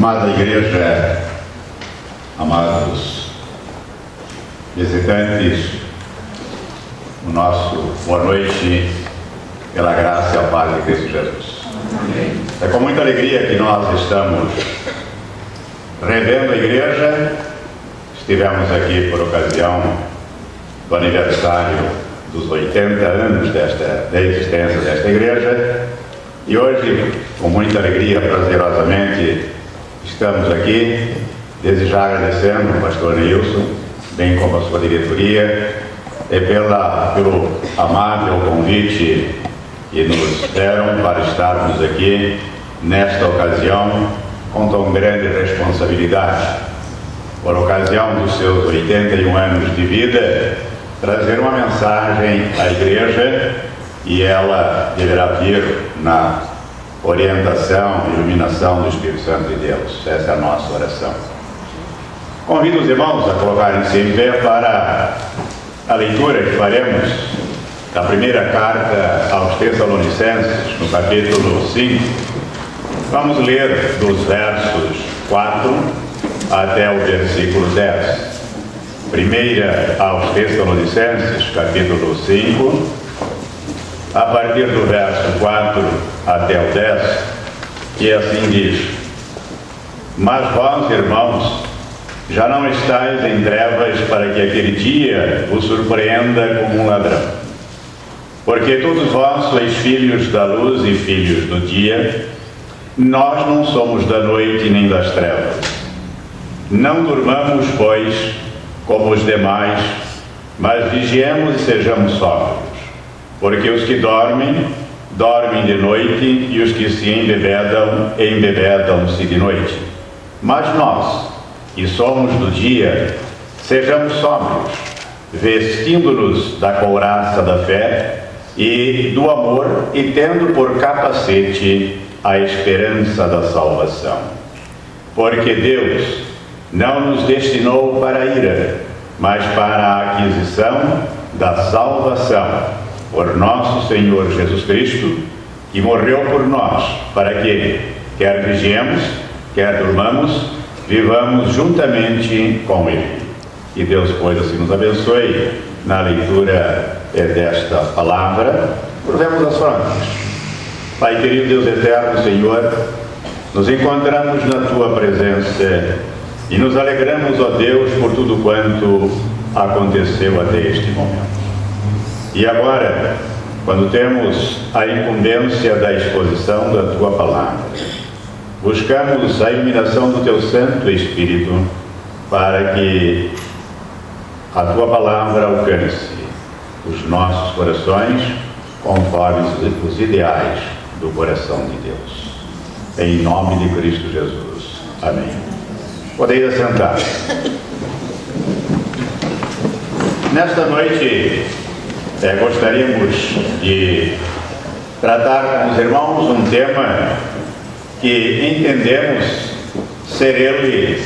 Amada Igreja, amados visitantes, o nosso boa noite, pela graça e a paz de Cristo Jesus. É com muita alegria que nós estamos revendo a igreja. Estivemos aqui por ocasião do aniversário dos 80 anos da existência desta igreja, e hoje, com muita alegria, prazerosamente, estamos aqui. Desde já agradecendo ao pastor Nilson, bem como a sua diretoria, pelo amável convite que nos deram para estarmos aqui nesta ocasião com tão grande responsabilidade, por ocasião dos seus 81 anos de vida, trazer uma mensagem à igreja, e ela deverá vir na orientação e iluminação do Espírito Santo de Deus. Essa é a nossa oração. Convido os irmãos a colocarem-se em pé para a leitura que faremos da primeira carta aos Tessalonicenses, no capítulo 5. Vamos ler dos versos 4 até o versículo 10. Primeira aos Tessalonicenses, capítulo 5, a partir do verso 4 até o 10, que assim diz: Mas vós, irmãos, já não estáis em trevas para que aquele dia vos surpreenda como um ladrão. Porque todos vós sois filhos da luz e filhos do dia. Nós não somos da noite nem das trevas. Não durmamos, pois, como os demais, mas vigiemos e sejamos sóbrios. Porque os que dormem, dormem de noite, e os que se embebedam, embebedam-se de noite. Mas nós, que somos do dia, sejamos sóbrios, vestindo-nos da couraça da fé e do amor, e tendo por capacete a esperança da salvação. Porque Deus não nos destinou para a ira, mas para a aquisição da salvação por nosso Senhor Jesus Cristo, que morreu por nós, para que, quer vigiemos, quer durmamos, vivamos juntamente com Ele. Que Deus, pois, assim nos abençoe na leitura desta palavra. Curvemos as frontes. Pai querido, Deus eterno, Senhor, nos encontramos na Tua presença e nos alegramos, ó Deus, por tudo quanto aconteceu até este momento. E agora, quando temos a incumbência da exposição da Tua palavra, buscamos a iluminação do Teu Santo Espírito para que a Tua palavra alcance os nossos corações conforme os ideais do coração de Deus. Em nome de Cristo Jesus. Amém. Podeis assentar. Nesta noite, gostaríamos de tratar com os irmãos um tema que entendemos ser ele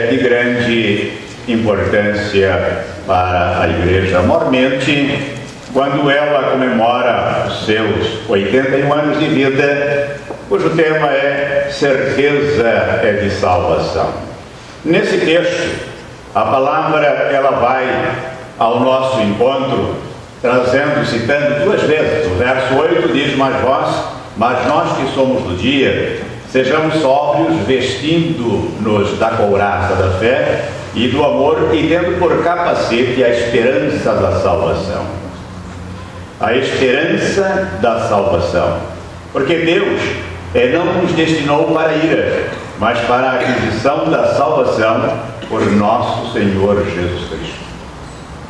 de grande importância para a Igreja, maiormente quando ela comemora os seus 81 anos de vida, cujo tema é certeza de salvação. Nesse texto, a palavra ela vai ao nosso encontro, citando duas vezes. O verso 8 diz: mas nós que somos do dia, sejamos sóbrios, vestindo-nos da couraça da fé e do amor, e tendo por capacete a esperança da salvação. A esperança da salvação. Porque Deus não nos destinou para a ira, mas para a aquisição da salvação por nosso Senhor Jesus Cristo.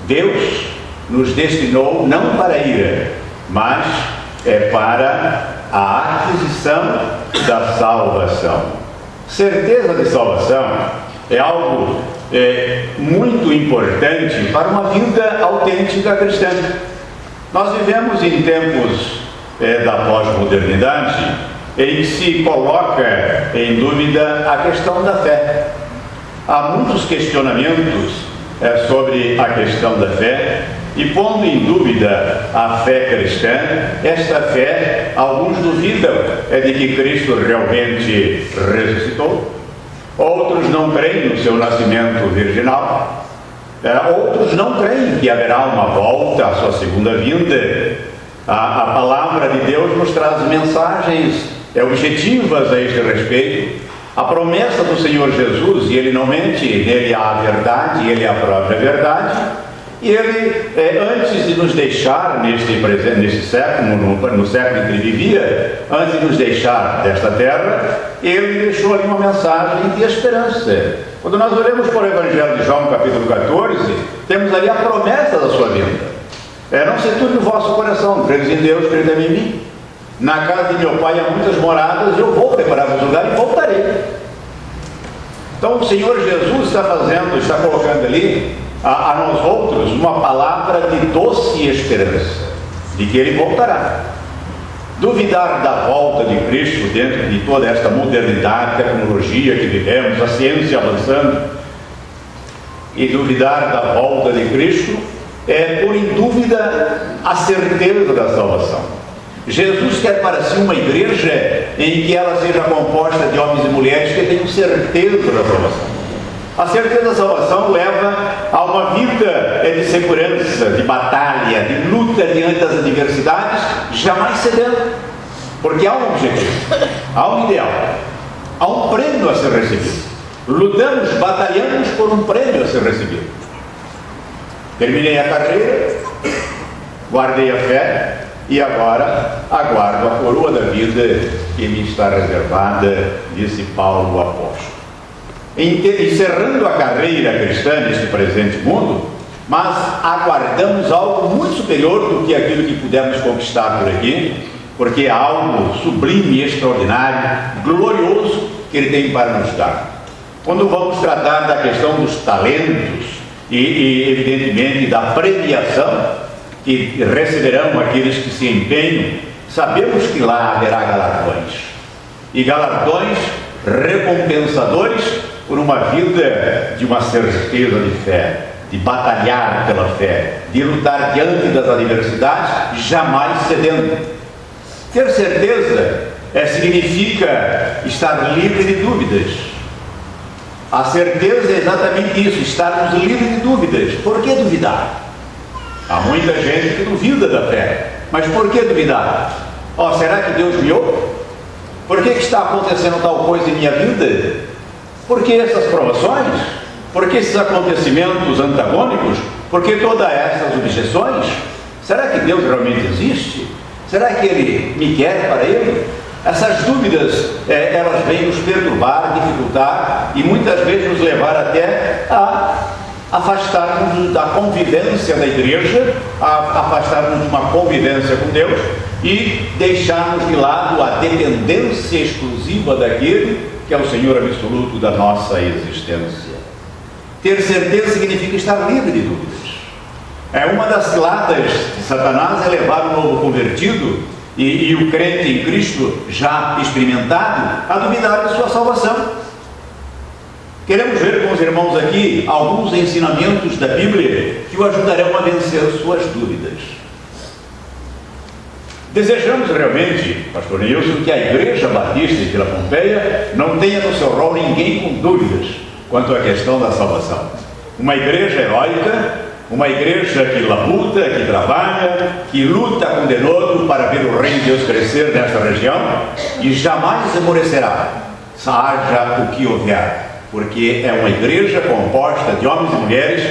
Deus nos destinou não para a ira, mas para a aquisição da salvação. Certeza de salvação é algo muito importante para uma vida autêntica cristã. Nós vivemos em tempos da pós-modernidade em que se coloca em dúvida a questão da fé. Há muitos questionamentos sobre a questão da fé, e pondo em dúvida a fé cristã. Esta fé, alguns duvidam de que Cristo realmente ressuscitou, outros não creem no seu nascimento virginal, outros não creem que haverá uma volta à sua segunda vinda. A palavra de Deus nos traz mensagens objetivas a este respeito. A promessa do Senhor Jesus, e Ele não mente, nele há a verdade, Ele é a própria verdade, e Ele, antes de nos deixar neste século, no século em que Ele vivia, antes de nos deixar desta terra, Ele deixou ali uma mensagem de esperança. Quando nós olhamos para o Evangelho de João, capítulo 14, temos ali a promessa da sua vinda. Não se turbe o vosso coração, credes em Deus, credes em mim. Na casa de meu Pai há muitas moradas, eu vou preparar-vos lugar e voltarei. Então o Senhor Jesus está colocando ali a nós outros uma palavra de doce esperança, de que Ele voltará. Duvidar da volta de Cristo dentro de toda esta modernidade, tecnologia que vivemos, a ciência avançando, e duvidar da volta de Cristo é pôr em dúvida a certeza da salvação. Jesus quer para si uma igreja em que ela seja composta de homens e mulheres que tenham certeza da salvação. A certeza da salvação leva a uma vida de segurança, de batalha, de luta diante das adversidades, jamais cedendo, porque há um objetivo, há um ideal, há um prêmio a ser recebido. Lutamos, batalhamos por um prêmio a ser recebido. Terminei a carreira, guardei a fé, e agora aguardo a coroa da vida que me está reservada, disse Paulo o apóstolo. Encerrando a carreira cristã neste presente mundo, mas aguardamos algo muito superior do que aquilo que pudemos conquistar por aqui, porque é algo sublime, extraordinário, glorioso que Ele tem para nos dar. Quando vamos tratar da questão dos talentos e evidentemente da premiação que receberão aqueles que se empenham, sabemos que lá haverá galardões, e galardões recompensadores por uma vida de uma certeza de fé, de batalhar pela fé, de lutar diante das adversidades, jamais cedendo. Ter certeza significa estar livre de dúvidas. A certeza é exatamente isso, estarmos livres de dúvidas. Por que duvidar? Há muita gente que duvida da fé, mas por que duvidar? Será que Deus me ouve? Por que está acontecendo tal coisa em minha vida? Por que essas provações? Por que esses acontecimentos antagônicos? Por que todas essas objeções? Será que Deus realmente existe? Será que Ele me quer para Ele? Essas dúvidas, elas vêm nos perturbar, dificultar e muitas vezes nos levar até a afastar-nos da convivência da igreja, a afastar-nos de uma convivência com Deus e deixarmos de lado a dependência exclusiva daquele que é o Senhor absoluto da nossa existência. Ter certeza significa estar livre de dúvidas. Uma das ciladas de Satanás é levar o novo convertido e o crente em Cristo já experimentado a duvidar de sua salvação. Queremos ver com os irmãos aqui alguns ensinamentos da Bíblia que o ajudarão a vencer suas dúvidas. Desejamos realmente, pastor Nilson, que a Igreja Batista de Vila Pompeia não tenha no seu rol ninguém com dúvidas quanto à questão da salvação. Uma igreja heróica, uma igreja que labuta, que trabalha, que luta com denodo para ver o reino de Deus crescer nesta região e jamais esmorecerá, haja o que houver. Porque é uma igreja composta de homens e mulheres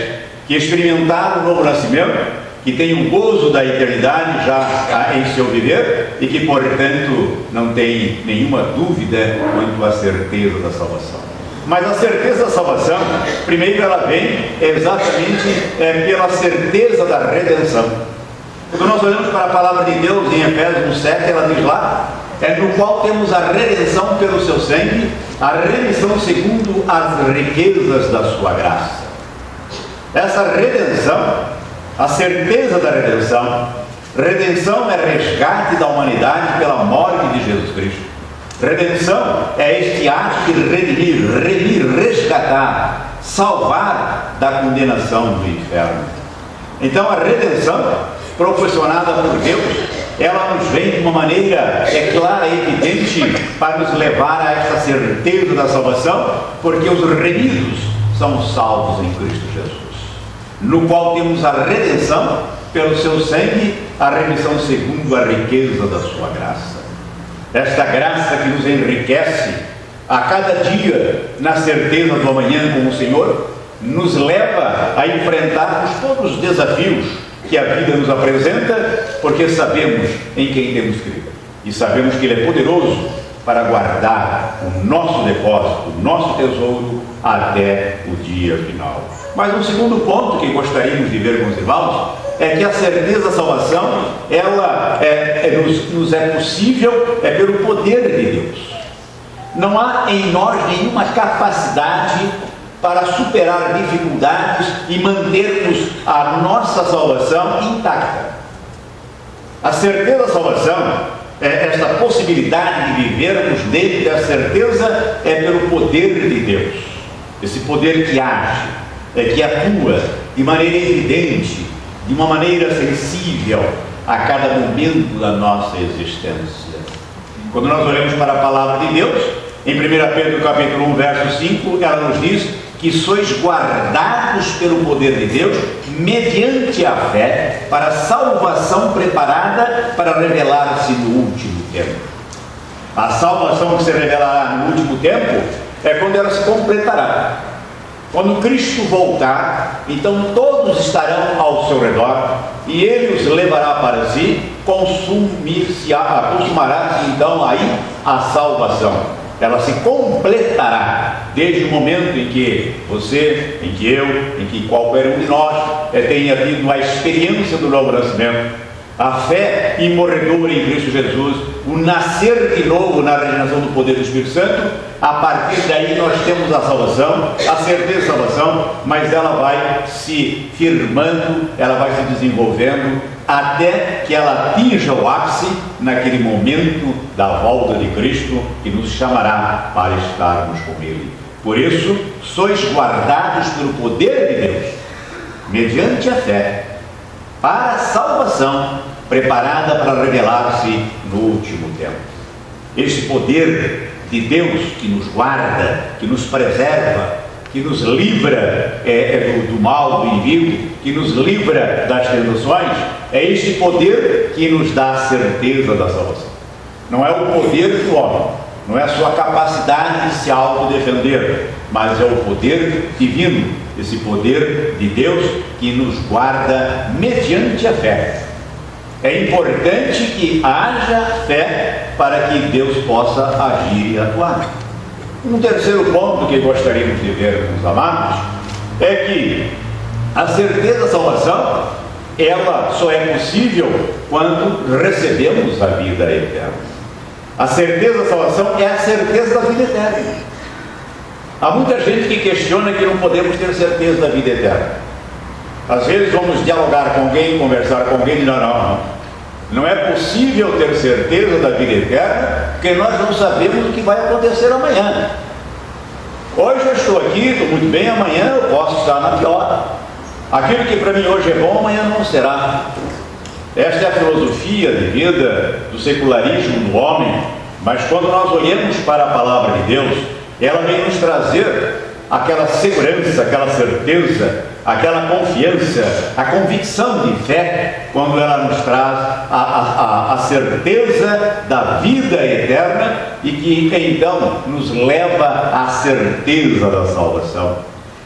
que experimentaram o novo nascimento, que têm um gozo da eternidade já em seu viver e que, portanto, não tem nenhuma dúvida quanto à certeza da salvação. Mas a certeza da salvação, primeiro ela vem exatamente pela certeza da redenção. Quando nós olhamos para a palavra de Deus em Efésios 7, ela diz lá, no qual temos a redenção pelo seu sangue, a remissão segundo as riquezas da sua graça. Essa redenção, a certeza da redenção é resgate da humanidade pela morte de Jesus Cristo. Redenção é este ato de redimir, resgatar, salvar da condenação do inferno. Então a redenção proporcionada por Deus, ela nos vem de uma maneira clara e evidente para nos levar a essa certeza da salvação, porque os remidos são salvos em Cristo Jesus, no qual temos a redenção pelo seu sangue, a remissão segundo a riqueza da sua graça. Esta graça que nos enriquece a cada dia na certeza do amanhã com o Senhor, nos leva a enfrentarmos todos os desafios que a vida nos apresenta, porque sabemos em quem temos crido e sabemos que Ele é poderoso para guardar o nosso depósito, o nosso tesouro até o dia final. Mas um segundo ponto que gostaríamos de ver com os irmãos é que a certeza da salvação, ela nos é possível pelo poder de Deus. Não há em nós nenhuma capacidade para superar dificuldades e mantermos a nossa salvação intacta. A certeza da salvação, esta possibilidade de vivermos dentro da certeza, é pelo poder de Deus. Esse poder que age, que atua de maneira evidente, de uma maneira sensível a cada momento da nossa existência. Quando nós olhamos para a palavra de Deus, em 1 Pedro capítulo 1, verso 5, ela nos diz que sois guardados pelo poder de Deus, mediante a fé, para a salvação preparada para revelar-se no último tempo. A salvação que se revelará no último tempo é quando ela se completará. Quando Cristo voltar, então todos estarão ao seu redor, e Ele os levará para si, consumará-se então aí a salvação. Ela se completará desde o momento em que você, em que eu, em que qualquer um de nós tenha tido a experiência do novo nascimento, a fé imorredora em Cristo Jesus, o nascer de novo na regeneração do poder do Espírito Santo. A partir daí nós temos a salvação, a certeza da salvação, mas ela vai se firmando, ela vai se desenvolvendo, até que ela atinja o ápice naquele momento da volta de Cristo, que nos chamará para estarmos com Ele. Por isso, sois guardados pelo poder de Deus, mediante a fé, para a salvação preparada para revelar-se no último tempo. Este poder de Deus que nos guarda, que nos preserva, que nos livra do mal, do inimigo, que nos livra das tentações, é este poder que nos dá a certeza da salvação. Não é o poder do homem, não é a sua capacidade de se autodefender, mas é o poder divino, esse poder de Deus que nos guarda mediante a fé. É importante que haja fé para que Deus possa agir e atuar. Um terceiro ponto que gostaríamos de ver, meus amados, é que a certeza da salvação, ela só é possível quando recebemos a vida eterna. A certeza da salvação é a certeza da vida eterna. Há muita gente que questiona que não podemos ter certeza da vida eterna. Às vezes vamos dialogar com alguém, conversar com alguém e diz, não é possível ter certeza da vida eterna, porque nós não sabemos o que vai acontecer amanhã. Hoje eu estou aqui, estou muito bem, amanhã eu posso estar na pior. Aquilo que para mim hoje é bom, amanhã não será. Esta é a filosofia de vida do secularismo do homem, mas quando nós olhamos para a palavra de Deus, ela vem nos trazer aquela segurança, aquela certeza, aquela confiança, a convicção de fé, quando ela nos traz a certeza da vida eterna e que então nos leva à certeza da salvação.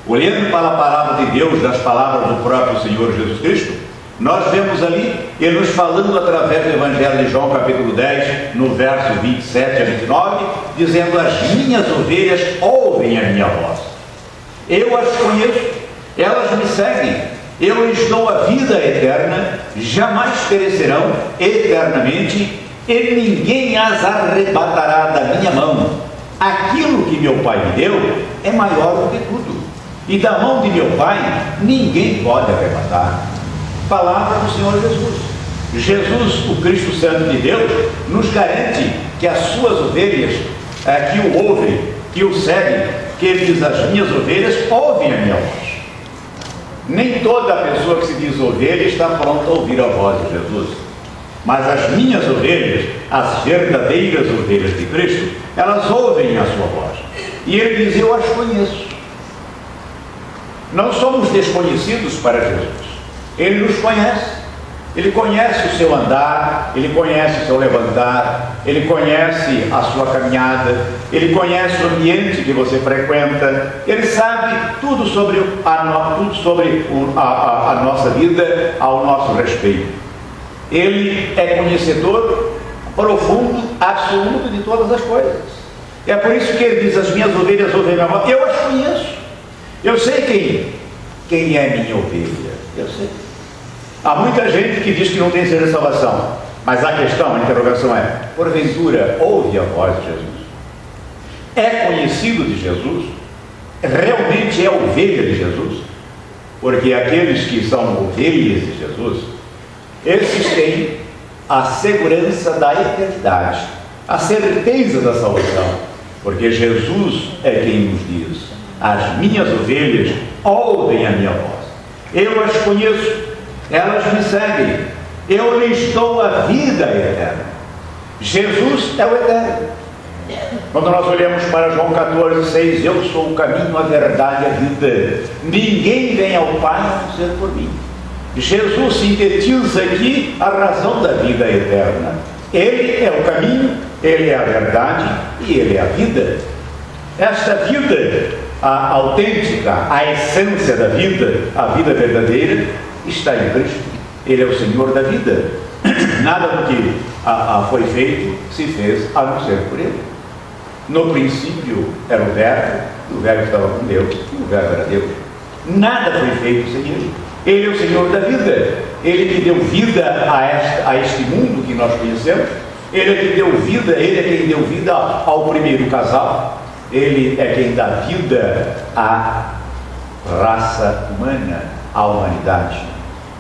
Olhando para a palavra de Deus, das palavras do próprio Senhor Jesus Cristo, nós vemos ali Ele nos falando através do Evangelho de João capítulo 10, no verso 27 a 29, dizendo: as minhas ovelhas ouvem a minha voz, eu as conheço, elas me seguem, eu lhes dou a vida eterna, jamais perecerão eternamente, e ninguém as arrebatará da minha mão. Aquilo que meu Pai me deu é maior do que tudo, e da mão de meu Pai ninguém pode arrebatar. Palavra do Senhor Jesus. Jesus, o Cristo Santo de Deus, nos garante que as suas ovelhas que o ouvem, que o seguem, que ele diz: as minhas ovelhas ouvem a minha voz. Nem toda pessoa que se diz ovelha está pronta a ouvir a voz de Jesus. Mas as minhas ovelhas, as verdadeiras ovelhas de Cristo, elas ouvem a sua voz. E ele diz: eu as conheço. Não somos desconhecidos para Jesus. Ele nos conhece. Ele conhece o seu andar, ele conhece o seu levantar, ele conhece a sua caminhada, ele conhece o ambiente que você frequenta, ele sabe tudo sobre a nossa vida ao nosso respeito. Ele é conhecedor profundo, absoluto de todas as coisas. É por isso que ele diz: as minhas ovelhas ouvem minha voz. Eu as conheço. Eu sei quem é minha ovelha. Eu sei. Há muita gente que diz que não tem sede de salvação, mas a questão, a interrogação é: porventura ouve a voz de Jesus? É conhecido de Jesus? Realmente é ovelha de Jesus? Porque aqueles que são ovelhas de Jesus, esses têm a segurança da eternidade, a certeza da salvação, porque Jesus é quem nos diz: as minhas ovelhas ouvem a minha voz, eu as conheço, elas me seguem, eu lhes dou a vida eterna. Jesus é o eterno. Quando nós olhamos para João 14,6, eu sou o caminho, a verdade e a vida, ninguém vem ao Pai a não ser por mim. Jesus sintetiza aqui a razão da vida eterna. Ele é o caminho, ele é a verdade e ele é a vida. Esta vida, a autêntica, a essência da vida, a vida verdadeira, está em Cristo. Ele é o Senhor da vida. Nada do que foi feito se fez a não ser por Ele. No princípio era o Verbo estava com Deus e o Verbo era Deus. Nada foi feito sem Ele. Ele é o Senhor da vida. Ele que deu vida a este mundo que nós conhecemos. Ele é que deu vida, Ele é quem deu vida ao primeiro casal. Ele é quem dá vida à raça humana, à humanidade.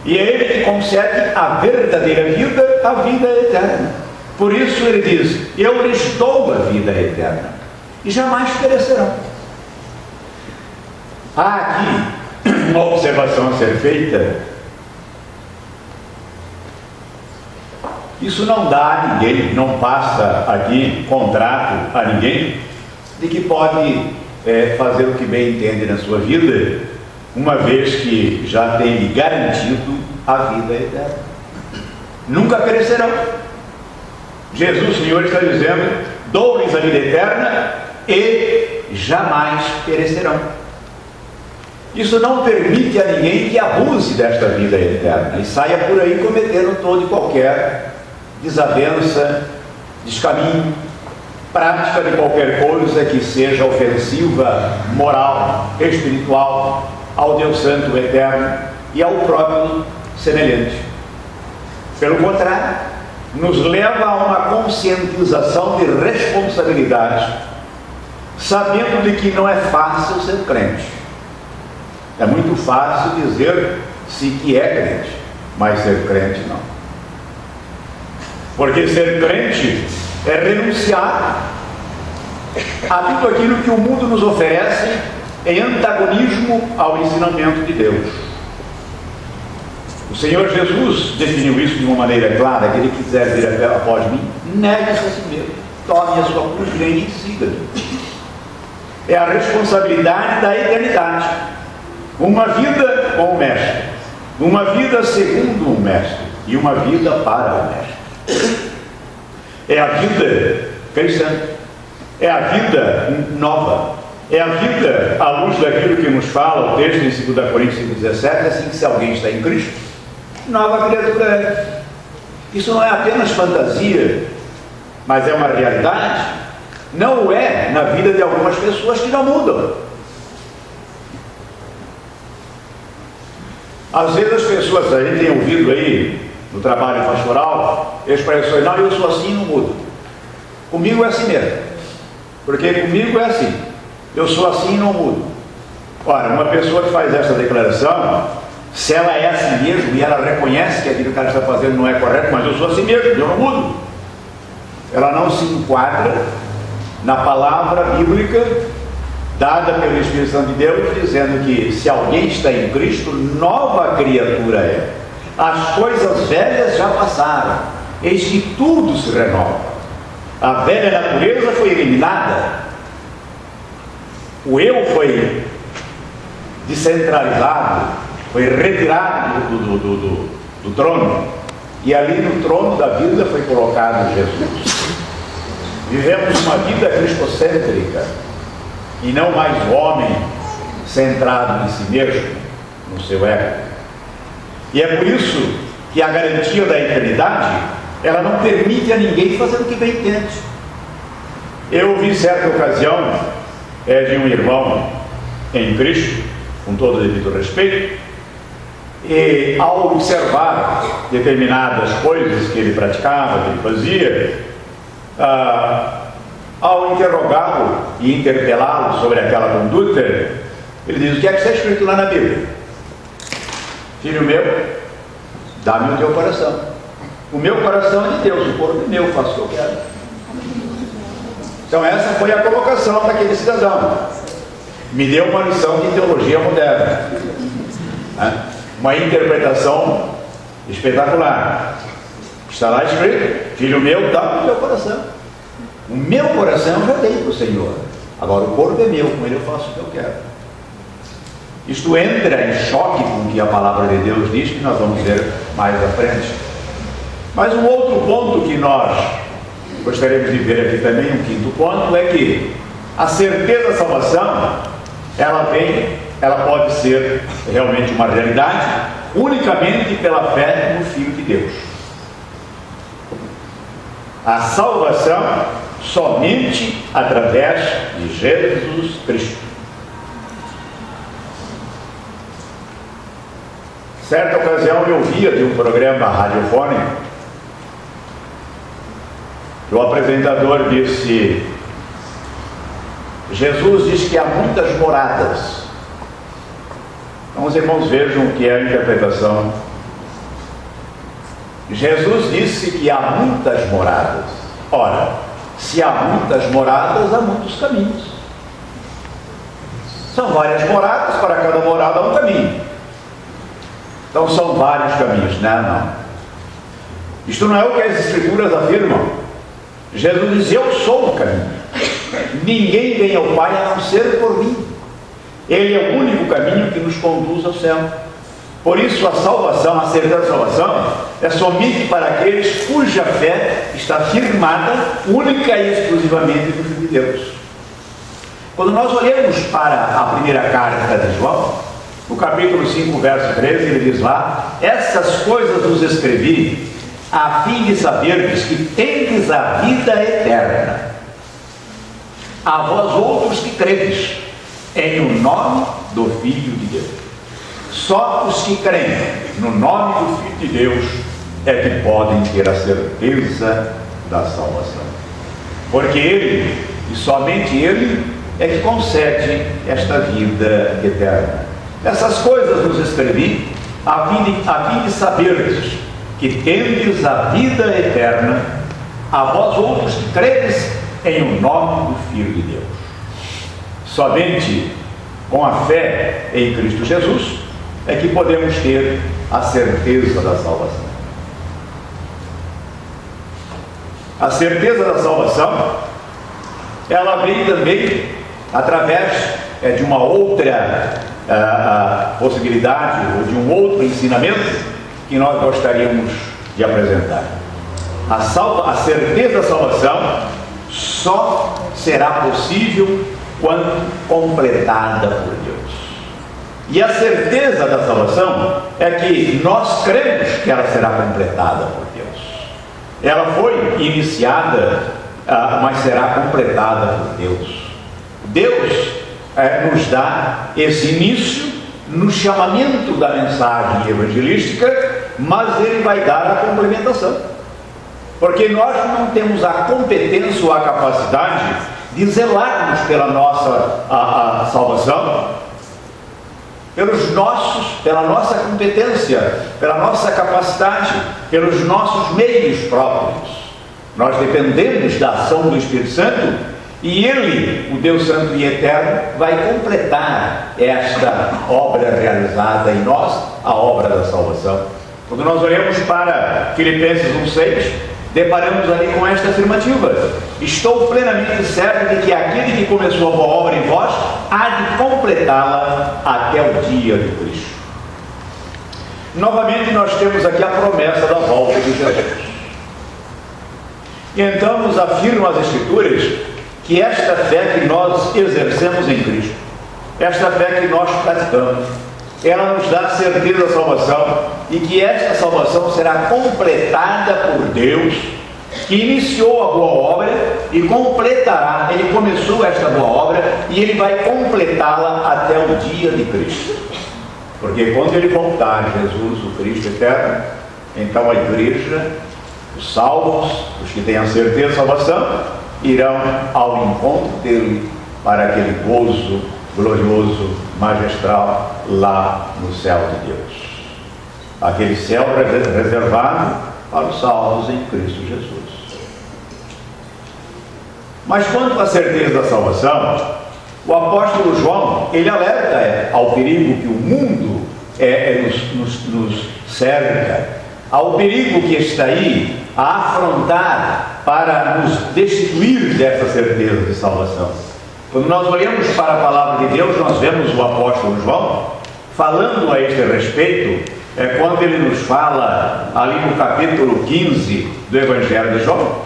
E é Ele que concede a verdadeira vida, a vida eterna. Por isso Ele diz: eu lhes dou a vida eterna, e jamais perecerão. Há aqui uma observação a ser feita. Isso não dá a ninguém, não passa aqui contrato a ninguém de que pode fazer o que bem entende na sua vida, uma vez que já tem garantido a vida eterna. Nunca perecerão. Jesus, o Senhor, está dizendo: dou-lhes a vida eterna e jamais perecerão. Isso não permite a ninguém que abuse desta vida eterna e saia por aí cometendo todo e qualquer desavença, descaminho, prática de qualquer coisa que seja ofensiva, moral, espiritual, ao Deus Santo Eterno e ao próprio semelhante. Pelo contrário, nos leva a uma conscientização de responsabilidade, sabendo de que não é fácil ser crente. É muito fácil dizer-se que é crente, mas ser crente não. Porque ser crente é renunciar a tudo aquilo que o mundo nos oferece em antagonismo ao ensinamento de Deus. O Senhor Jesus definiu isso de uma maneira clara: que Ele quiser vir após mim, negue-se a si mesmo, tome a sua cruz e venha e siga-me. É a responsabilidade da eternidade. Uma vida com o Mestre, uma vida segundo o Mestre e uma vida para o Mestre. É a vida cristã, é a vida nova, é a vida à luz daquilo que nos fala o texto em 2 Coríntios 5,17, assim que se alguém está em Cristo, nova criatura é. Isso não é apenas fantasia, mas é uma realidade. Não o é na vida de algumas pessoas que não mudam. Às vezes as pessoas, a gente tem ouvido aí no trabalho pastoral expressões: não, eu sou assim, não mudo. Comigo é assim mesmo, porque comigo é assim, eu sou assim e não mudo. Ora, uma pessoa que faz essa declaração, se ela é assim mesmo e ela reconhece que aquilo que ela está fazendo não é correto, mas eu sou assim mesmo, eu não mudo, ela não se enquadra na palavra bíblica dada pelo Espírito Santo de Deus, dizendo que se alguém está em Cristo, nova criatura é. As coisas velhas já passaram, eis que tudo se renova. A velha natureza foi eliminada, o eu foi descentralizado, foi retirado do trono, e ali no trono da vida foi colocado Jesus. Vivemos uma vida cristocêntrica e não mais o homem centrado em si mesmo, no seu ego. E é por isso que a garantia da eternidade, ela não permite a ninguém fazer o que bem entende. Eu ouvi certa ocasião de um irmão em Cristo, com todo o devido respeito, e ao observar determinadas coisas que ele praticava, que ele fazia, ao interrogá-lo e interpelá-lo sobre aquela conduta, ele diz: o que é que está escrito lá na Bíblia? Filho meu, dá-me o teu coração. O meu coração é de Deus, o corpo é meu, faço o que eu quero. Então essa foi a colocação daquele cidadão. Me deu uma lição de teologia moderna, uma interpretação espetacular. Está lá escrito: filho meu, dá-me o teu coração. O meu coração eu já dei para o Senhor, agora o corpo é meu, com ele eu faço o que eu quero. Isto entra em choque com o que a palavra de Deus diz, que nós vamos ver mais à frente. Mas um outro ponto que nós gostaríamos de ver aqui também, um quinto ponto, é que a certeza da salvação, ela pode ser realmente uma realidade unicamente pela fé no Filho de Deus. A salvação somente através de Jesus Cristo. Certa ocasião eu ouvia de um programa radiofônico que o apresentador disse: Jesus diz que há muitas moradas. Então os irmãos vejam o que é a interpretação. Jesus disse que há muitas moradas. Ora, se há muitas moradas, há muitos caminhos. São várias moradas, para cada morada há um caminho. Então são vários caminhos. Não. Isto não é o que as Escrituras afirmam. Jesus diz: eu sou o caminho. Ninguém vem ao Pai a não ser por mim. Ele é o único caminho que nos conduz ao céu. Por isso a salvação, a certeza da salvação, é somente para aqueles cuja fé está firmada única e exclusivamente no Filho de Deus. Quando nós olhamos para a primeira carta de João, no capítulo 5, verso 13, ele diz lá: essas coisas vos escrevi a fim de saberdes que tendes a vida eterna, a vós outros que credes em o nome do Filho de Deus. Só os que creem no nome do Filho de Deus é que podem ter a certeza da salvação. Porque Ele, e somente Ele, é que concede esta vida eterna. Essas coisas nos escrevi a fim de saberdes que tendes a vida eterna, a vós outros que credes em o nome do Filho de Deus. Somente com a fé em Cristo Jesus é que podemos ter a certeza da salvação. A certeza da salvação, ela vem também através de uma outra possibilidade, ou de um outro ensinamento que nós gostaríamos de apresentar. A certeza da salvação só será possível quando completada por Deus. E a certeza da salvação é que nós cremos que ela será completada por Deus. Ela foi iniciada, mas será completada por Deus. Deus nos dá esse início no chamamento da mensagem evangelística, mas Ele vai dar a complementação. Porque nós não temos a competência ou a capacidade de zelarmos pela nossa a salvação, pela nossa competência, pela nossa capacidade, pelos nossos meios próprios. Nós dependemos da ação do Espírito Santo E Ele, o Deus Santo e Eterno, vai completar esta obra realizada em nós, a obra da salvação. Quando nós olhamos para Filipenses 1,6, deparamos ali com esta afirmativa: estou plenamente certo de que aquele que começou a boa obra em vós há de completá-la até o dia de Cristo. Novamente nós temos aqui a promessa da volta de Jesus. E então nos afirmam as Escrituras que esta fé que nós exercemos em Cristo, esta fé que nós praticamos, ela nos dá certeza da salvação, e que esta salvação será completada por Deus, que iniciou a boa obra e completará. Ele começou esta boa obra e Ele vai completá-la até o dia de Cristo. Porque quando Ele voltar, Jesus, o Cristo eterno, então a igreja, os salvos, os que têm a certeza da salvação, irão ao encontro dele para aquele gozo glorioso, magistral, lá no céu de Deus. Aquele céu reservado para os salvos em Cristo Jesus. Mas quanto à certeza da salvação, o apóstolo João, ele alerta ao perigo que o mundo nos cerca, ao perigo que está aí a afrontar para nos destituir dessa certeza de salvação. Quando nós olhamos para a palavra de Deus, nós vemos o apóstolo João falando a este respeito, quando ele nos fala ali no capítulo 15 do Evangelho de João,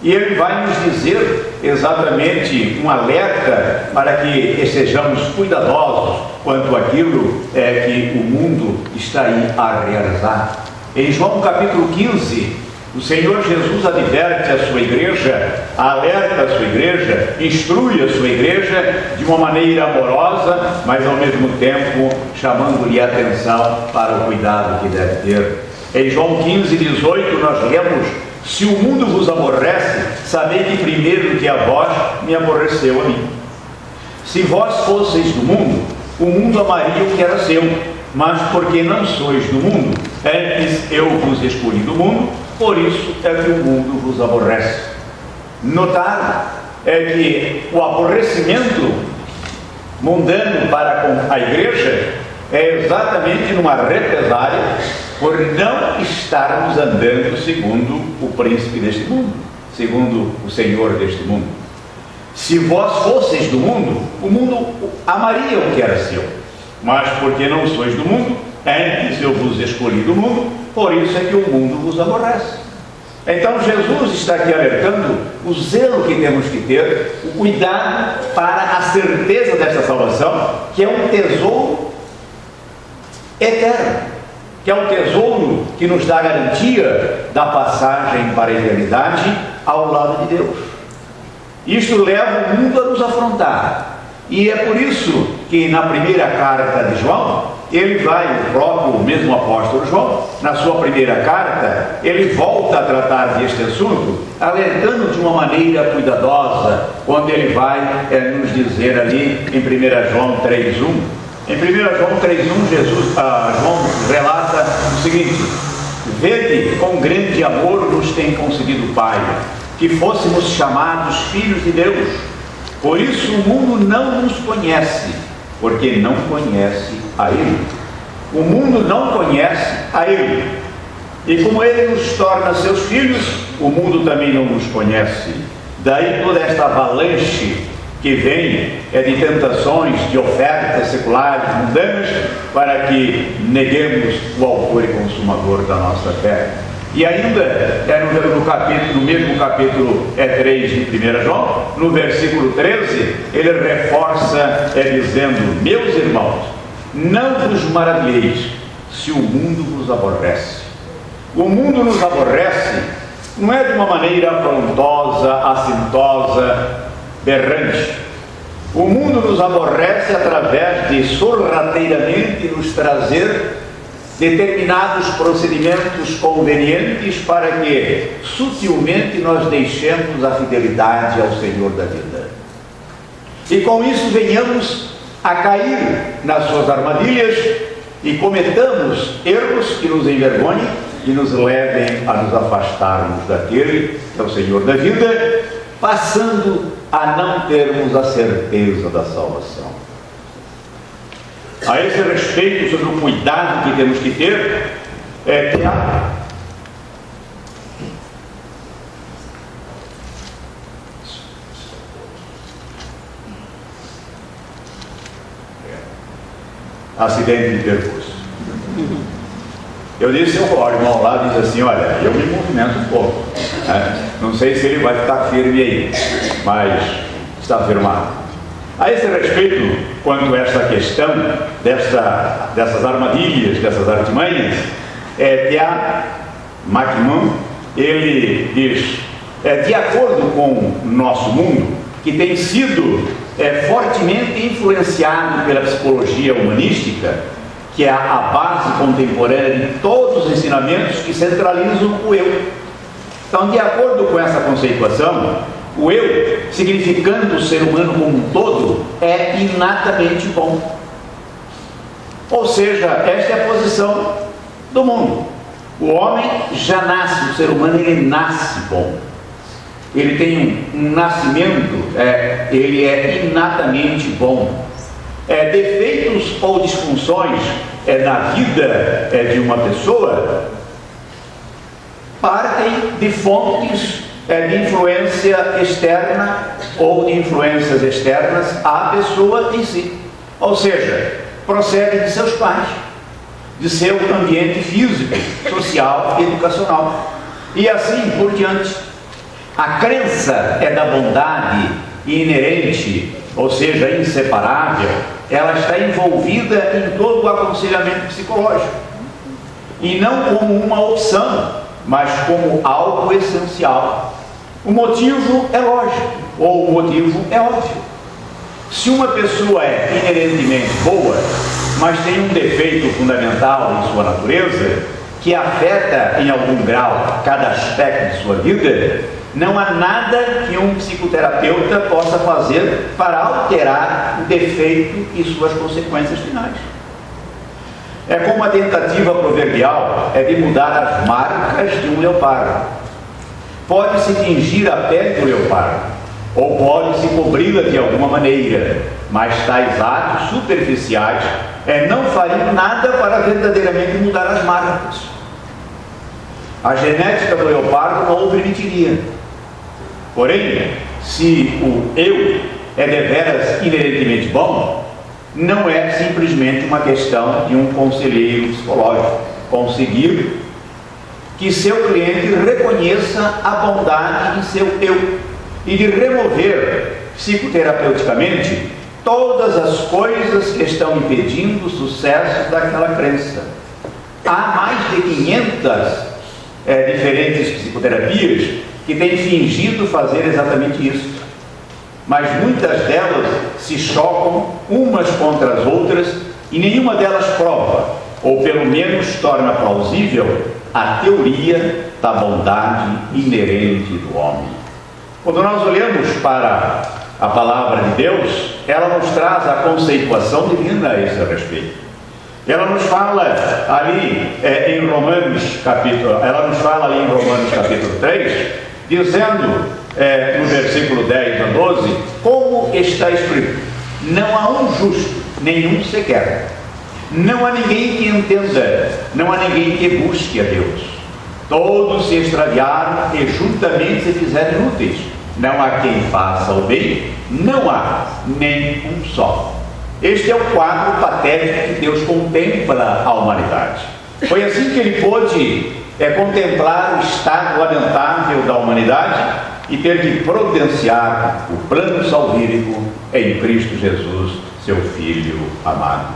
e ele vai nos dizer exatamente um alerta para que sejamos cuidadosos quanto àquilo que o mundo está aí a realizar. Em João capítulo 15, o Senhor Jesus adverte a sua igreja, alerta a sua igreja, instrui a sua igreja de uma maneira amorosa, mas ao mesmo tempo chamando-lhe a atenção para o cuidado que deve ter. Em João 15:18 nós lemos: se o mundo vos aborrece, sabei que primeiro que a vós me aborreceu a mim. Se vós fosseis do mundo, o mundo amaria o que era seu, mas porque não sois do mundo, antes eu vos escolhi do mundo, por isso é que o mundo vos aborrece. Notar que o aborrecimento mundano para com a igreja é exatamente numa represália por não estarmos andando segundo o príncipe deste mundo, segundo o Senhor deste mundo. Se vós fosseis do mundo, o mundo amaria o que era seu, mas porque não sois do mundo, antes eu vos escolhi do mundo, por isso é que o mundo vos aborrece. Então Jesus está aqui alertando o zelo que temos que ter, o cuidado para a certeza desta salvação, que é um tesouro eterno, que é um tesouro que nos dá garantia da passagem para a eternidade ao lado de Deus. Isto leva o mundo a nos afrontar, e é por isso que na primeira carta de João, o mesmo apóstolo João, na sua primeira carta, ele volta a tratar deste assunto, alertando de uma maneira cuidadosa, quando ele vai nos dizer ali em 1 João 3:1. Em 1 João 3:1, João relata o seguinte: vede quão grande amor nos tem concedido o Pai, que fôssemos chamados filhos de Deus. Por isso o mundo não nos conhece, porque não conhece a Ele. O mundo não conhece a Ele. E como Ele nos torna seus filhos, o mundo também não nos conhece. Daí toda esta avalanche que vem de tentações, de ofertas seculares, mundanas, para que neguemos o autor e consumador da nossa fé. E ainda, no mesmo capítulo 3 de 1 João, no versículo 13, ele reforça dizendo: meus irmãos, não vos maravilheis se o mundo vos aborrece. O mundo nos aborrece não é de uma maneira afrontosa, assintosa, berrante. O mundo nos aborrece através de sorrateiramente nos trazer determinados procedimentos convenientes para que sutilmente nós deixemos a fidelidade ao Senhor da vida. E com isso venhamos a cair nas suas armadilhas e cometamos erros que nos envergonhem e nos levem a nos afastarmos daquele que é o Senhor da vida, passando a não termos a certeza da salvação. A esse respeito, sobre o cuidado que temos que ter, acidente de percurso. Eu disse ao irmão ao lado, diz assim: olha, eu me movimento um pouco, né? Não sei se ele vai ficar firme aí, mas está firmado. A esse respeito, quanto a esta questão dessas armadilhas, dessas artimanhas, T.A. McMahon, ele diz, de acordo com o nosso mundo, que tem sido fortemente influenciado pela psicologia humanística, que é a base contemporânea de todos os ensinamentos que centralizam o eu. Então, de acordo com essa conceituação, o eu, significando o ser humano como um todo, é inatamente bom. Ou seja, esta é a posição do mundo. O homem já nasce, o ser humano, ele nasce bom. Ele tem um nascimento, ele é inatamente bom. Defeitos ou disfunções na vida de uma pessoa partem de fontes de influência externa ou de influências externas à pessoa em si. Ou seja, procede de seus pais, de seu ambiente físico, social e educacional. E assim por diante. A crença da bondade inerente, ou seja, inseparável, ela está envolvida em todo o aconselhamento psicológico. E não como uma opção, mas como algo essencial. O motivo é lógico, ou o motivo é óbvio. Se uma pessoa é inerentemente boa, mas tem um defeito fundamental em sua natureza, que afeta em algum grau cada aspecto de sua vida, não há nada que um psicoterapeuta possa fazer para alterar o defeito e suas consequências finais. É como a tentativa proverbial de mudar as marcas de um leopardo. Pode-se tingir a pele do leopardo, ou pode-se cobri-la de alguma maneira, mas tais atos superficiais não fariam nada para verdadeiramente mudar as marcas. A genética do leopardo não o permitiria. Porém, se o eu é deveras inerentemente bom, não é simplesmente uma questão de um conselheiro psicológico conseguir que seu cliente reconheça a bondade em seu eu e de remover psicoterapeuticamente todas as coisas que estão impedindo o sucesso daquela crença. Há mais de 500 diferentes psicoterapias que têm fingido fazer exatamente isso, mas muitas delas se chocam umas contra as outras e nenhuma delas prova, ou pelo menos torna plausível, a teoria da bondade inerente do homem. Quando nós olhamos para a palavra de Deus, ela nos traz a conceituação divina a esse respeito. Ela nos fala ali em Romanos capítulo 3, dizendo no versículo 10 a 12, como está escrito: não há um justo, nenhum sequer. Não há ninguém que entenda, não há ninguém que busque a Deus. Todos se extraviaram e juntamente se fizeram inúteis. Não há quem faça o bem, não há nem um só. Este é o quadro patético que Deus contempla a humanidade. Foi assim que ele pôde contemplar o estado lamentável da humanidade e ter que providenciar o plano salvífico em Cristo Jesus, seu Filho amado.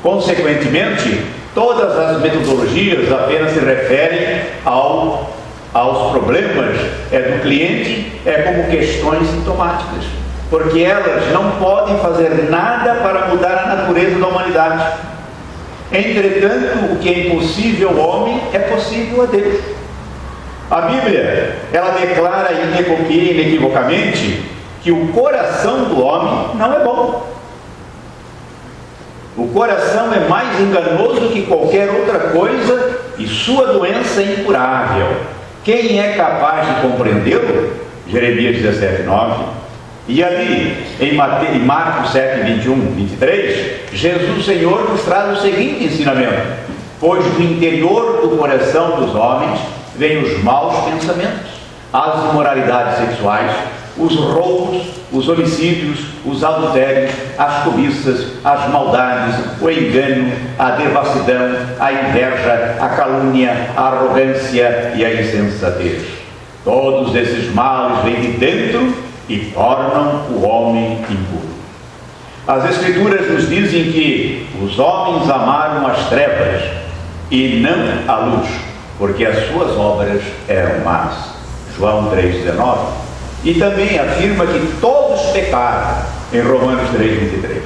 Consequentemente, todas as metodologias apenas se referem aos problemas do cliente como questões sintomáticas, porque elas não podem fazer nada para mudar a natureza da humanidade. Entretanto, o que é impossível ao homem é possível a Deus. A Bíblia, ela declara inequivocamente que o coração do homem não é bom. O coração é mais enganoso que qualquer outra coisa e sua doença é incurável. Quem é capaz de compreendê-lo? Jeremias 17:9. E ali, em Marcos 7, 21, 23, Jesus Senhor nos traz o seguinte ensinamento: pois do interior do coração dos homens vêm os maus pensamentos, as imoralidades sexuais, os roubos, os homicídios, os adultérios, as cobiças, as maldades, o engano, a devassidão, a inveja, a calúnia, a arrogância e a insensatez. Todos esses males vêm de dentro e tornam o homem impuro. As Escrituras nos dizem que os homens amaram as trevas e não a luz, porque as suas obras eram más. João 3,19. E também afirma que todos pecaram, em Romanos 3,23.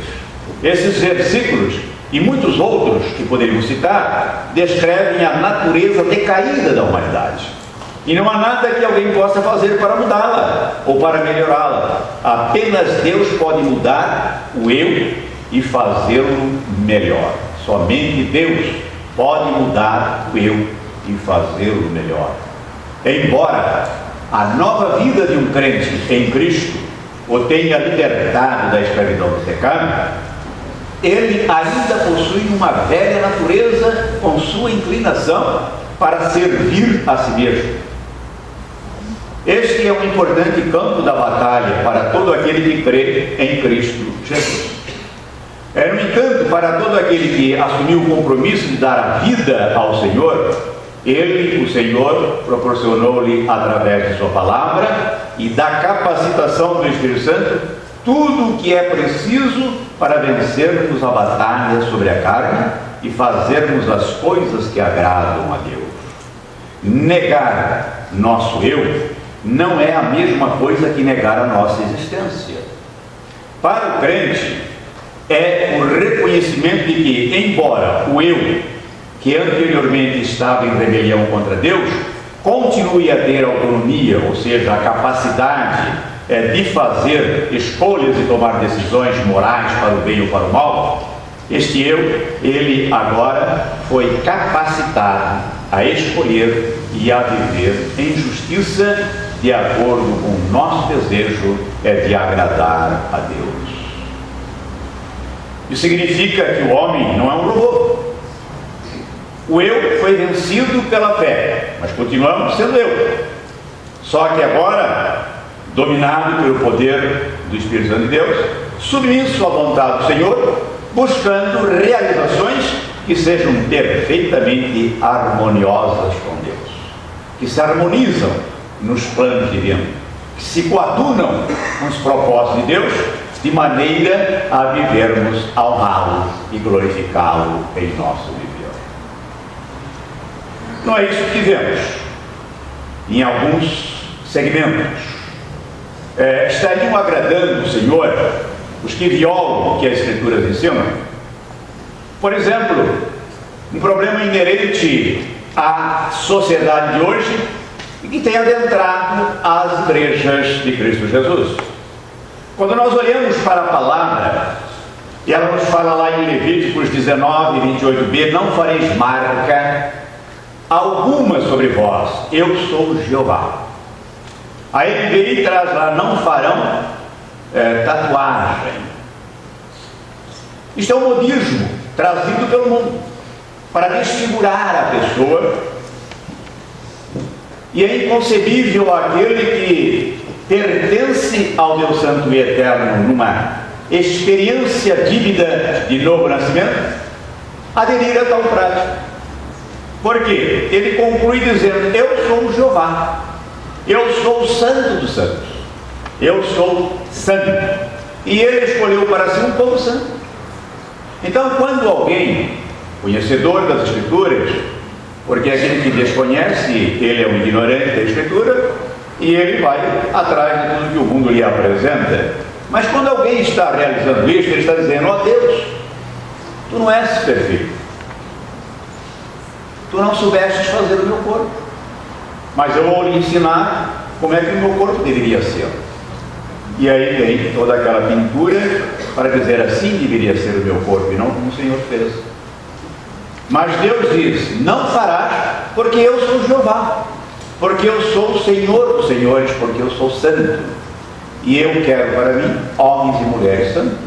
Esses versículos e muitos outros que poderíamos citar descrevem a natureza decaída da humanidade. E não há nada que alguém possa fazer para mudá-la ou para melhorá-la. Apenas Deus pode mudar o eu e fazê-lo melhor. Somente Deus pode mudar o eu e fazê-lo melhor. Embora a nova vida de um crente em Cristo o tenha libertado da escravidão do pecado, ele ainda possui uma velha natureza com sua inclinação para servir a si mesmo. Este é um importante campo da batalha para todo aquele que crê em Cristo Jesus. No entanto, para todo aquele que assumiu o compromisso de dar a vida ao Senhor, Ele, o Senhor, proporcionou-lhe, através de sua palavra e da capacitação do Espírito Santo, tudo o que é preciso para vencermos a batalha sobre a carne e fazermos as coisas que agradam a Deus. Negar nosso eu não é a mesma coisa que negar a nossa existência. Para o crente, é o reconhecimento de que, embora o eu, que anteriormente estava em rebelião contra Deus, continue a ter autonomia, ou seja, a capacidade de fazer escolhas e tomar decisões morais para o bem ou para o mal, este eu, ele agora foi capacitado a escolher e a viver em justiça, de acordo com o nosso desejo de agradar a Deus. Isso significa que o homem não é um robô. O eu foi vencido pela fé, mas continuamos sendo eu. Só que agora, dominado pelo poder do Espírito Santo de Deus, submisso à vontade do Senhor, buscando realizações que sejam perfeitamente harmoniosas com Deus, que se harmonizam nos planos divinos, que se coadunam com os propósitos de Deus, de maneira a vivermos a honrá-lo e glorificá-lo em nosso viver. Não é isso que vemos em alguns segmentos. Estariam agradando o Senhor os que violam o que as Escrituras ensinam? Por exemplo, um problema inerente à sociedade de hoje e que tem adentrado as igrejas de Cristo Jesus. Quando nós olhamos para a palavra, e ela nos fala lá em Levíticos 19, 28b, não fareis marca alguma sobre vós, eu sou Jeová. A NVI traz lá, não farão tatuagem. Isto é um modismo trazido pelo mundo para desfigurar a pessoa, e é inconcebível aquele que pertence ao Deus Santo e Eterno numa experiência dívida de novo nascimento aderir a tal prática. Por quê? Ele conclui dizendo: eu sou Jeová, eu sou o Santo dos Santos, eu sou santo, e ele escolheu para si um povo santo. Então, quando alguém, conhecedor das Escrituras, porque aquele que desconhece, ele é um ignorante da Escritura, e ele vai atrás de tudo que o mundo lhe apresenta. Mas quando alguém está realizando isso, ele está dizendo: ó Deus, tu não és perfeito, tu não soubestes fazer o meu corpo, mas eu vou lhe ensinar como é que o meu corpo deveria ser. E aí vem toda aquela pintura para dizer: assim deveria ser o meu corpo, e não como o Senhor fez. Mas Deus diz: não farás, porque eu sou Jeová, porque eu sou o Senhor dos senhores, porque eu sou santo. e eu quero para mim homens e mulheres santos.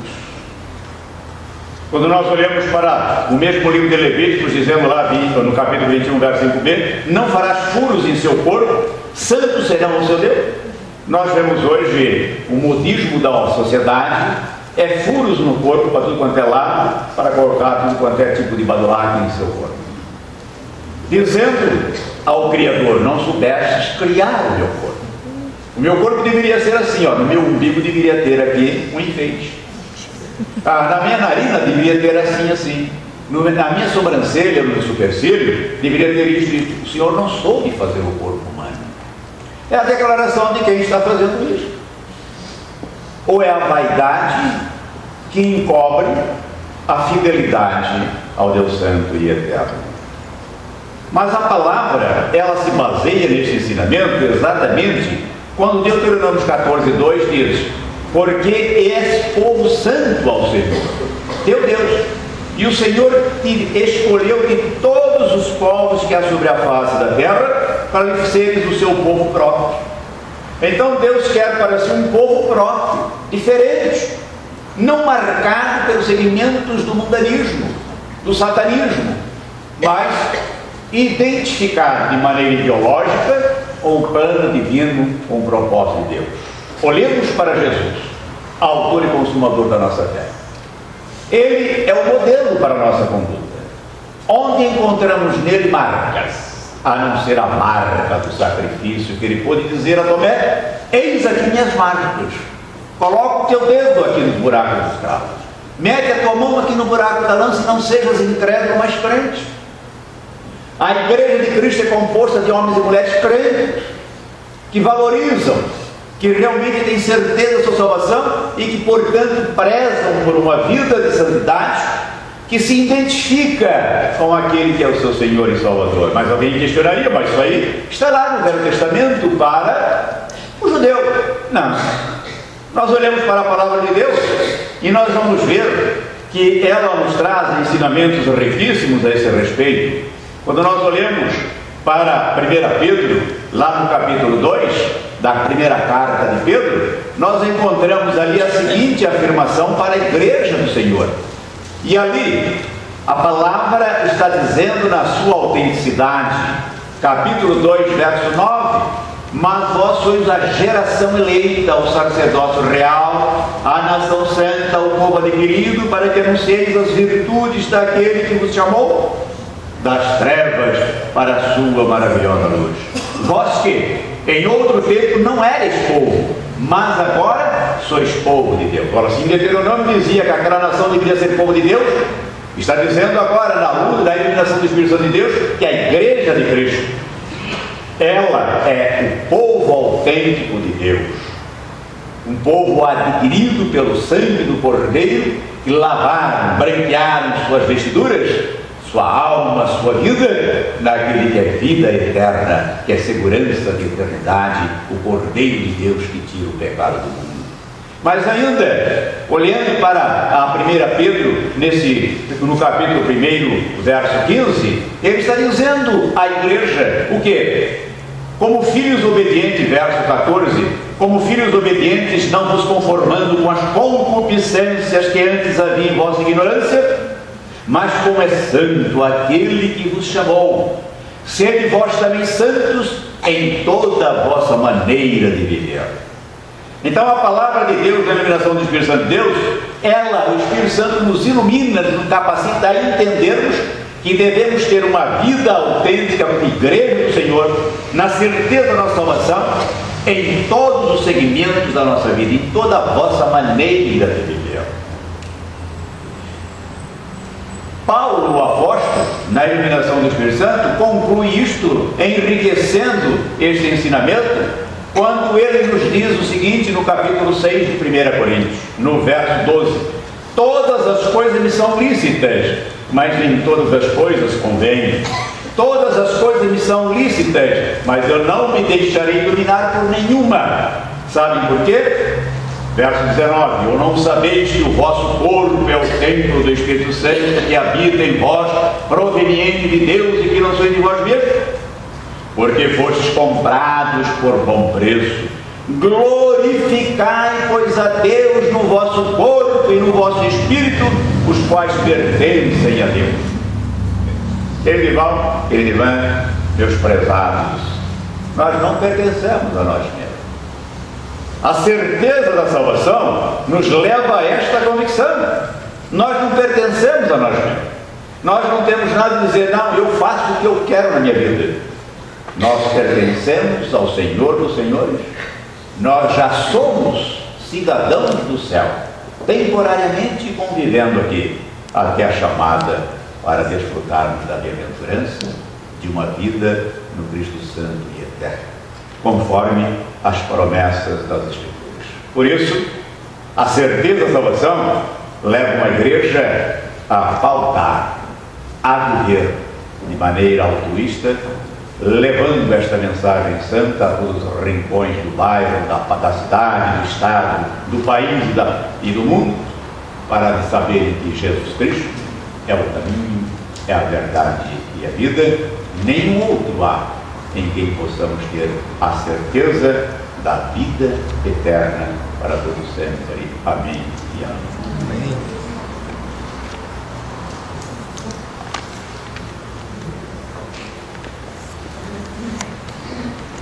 Quando nós olhamos para o mesmo livro de Levíticos, dizendo lá no capítulo 21, verso 5b, não farás furos em seu corpo, santos serão o seu Deus. Nós vemos hoje o modismo da sociedade, é furos no corpo para tudo quanto é lado, para colocar tudo quanto é tipo de badulaque em seu corpo. Dizendo ao Criador, não soubestes criar o meu corpo. O meu corpo deveria ser assim, ó, no meu umbigo deveria ter aqui um enfeite. Na minha narina deveria ter assim. Na minha sobrancelha, no meu supercílio, deveria ter isso. O Senhor não soube fazer o corpo humano. É a declaração de quem está fazendo isso. Ou é a vaidade que encobre a fidelidade ao Deus Santo e Eterno. Mas a palavra, ela se baseia neste ensinamento exatamente quando Deuteronômio 14:2 diz: porque és povo santo ao Senhor, teu Deus, e o Senhor te escolheu de todos os povos que há sobre a face da terra, para lhe seres o seu povo próprio. Então Deus quer para si um povo próprio, diferente, não marcado pelos segmentos do mundanismo, do satanismo, mas identificado de maneira ideológica com o plano divino, com o propósito de Deus. Olhemos para Jesus, autor e consumador da nossa fé. Ele é o modelo para a nossa conduta. Onde encontramos nele marcas, a não ser a marca do sacrifício, que ele pôde dizer a Tomé: eis aqui minhas marcas, coloca o teu dedo aqui nos buracos dos cravos, mete a tua mão aqui no buraco da lança, e não sejas incrédulo, mas crente. A igreja de Cristo é composta de homens e mulheres crentes, que valorizam, que realmente têm certeza da sua salvação e que, portanto, prezam por uma vida de santidade, que se identifica com aquele que é o seu Senhor e Salvador. Mas alguém questionaria: mas isso aí está lá no Velho Testamento para o judeu. Não. Nós olhamos para a palavra de Deus e nós vamos ver que ela nos traz ensinamentos riquíssimos a esse respeito. Quando nós olhamos para 1 Pedro, lá no capítulo 2 da primeira carta de Pedro, nós encontramos ali a seguinte afirmação para a igreja do Senhor. E ali a palavra está dizendo na sua autenticidade, capítulo 2, verso 9: mas vós sois a geração eleita, o sacerdócio real, a nação santa, o povo adquirido, para que anuncieis as virtudes daquele que vos chamou das trevas para a sua maravilhosa luz. Vós que em outro tempo não eres povo, mas agora sois povo de Deus. Agora, se em Deuteronômio dizia que aquela nação deveria ser povo de Deus, está dizendo agora, na luz da iluminação do Espírito Santo de Deus, que a igreja de Cristo, ela é o povo autêntico de Deus, um povo adquirido pelo sangue do Cordeiro, que lavaram, branquearam suas vestiduras, sua alma, sua vida, naquele que é vida eterna, que é segurança de eternidade, o Cordeiro de Deus que tira o pecado do mundo. Mas ainda, olhando para a 1 Pedro, no capítulo 1, verso 15, ele está dizendo à igreja o quê? Como filhos obedientes, verso 14, como filhos obedientes, não vos conformando com as concupiscências que antes havia em vossa ignorância, mas como é santo aquele que vos chamou, sede vós também santos em toda a vossa maneira de viver. Então a palavra de Deus, a iluminação do Espírito Santo de Deus, o Espírito Santo nos ilumina, nos capacita a entendermos que devemos ter uma vida autêntica como igreja do Senhor, na certeza da nossa salvação, em todos os segmentos da nossa vida, em toda a vossa maneira de viver. Paulo, o apóstolo, na iluminação do Espírito Santo, conclui isto, enriquecendo este ensinamento, quando ele nos diz o seguinte no capítulo 6 de 1 Coríntios, no verso 12: todas as coisas me são lícitas, mas nem todas as coisas convêm. Todas as coisas me são lícitas, mas eu não me deixarei dominar por nenhuma. Sabem por quê? Verso 19: ou não sabeis que o vosso corpo é o templo do Espírito Santo que habita em vós, proveniente de Deus, e que não sois de vós mesmos? Porque fostes comprados por bom preço. glorificai, pois, a Deus no vosso corpo e no vosso espírito, os quais pertencem a Deus. Querido irmão, meus prezados, nós não pertencemos a nós mesmos. A certeza da salvação nos leva a esta convicção. Nós não pertencemos a nós mesmos. Nós não temos nada a dizer, não, eu faço o que eu quero na minha vida. Nós pertencemos ao Senhor dos Senhores. Nós já somos cidadãos do céu, temporariamente convivendo aqui, até a chamada para desfrutarmos da bem-aventurança de uma vida no Cristo Santo e eterno, conforme as promessas das Escrituras. Por isso, a certeza da salvação leva uma igreja a pautar, a viver de maneira altruísta, levando esta mensagem santa a todos os rincões do bairro, da cidade, do estado, do país e do mundo, para saberem que Jesus Cristo é o caminho, é a verdade e a vida. Nenhum outro há em quem possamos ter a certeza da vida eterna para todos sempre. Amém e amém.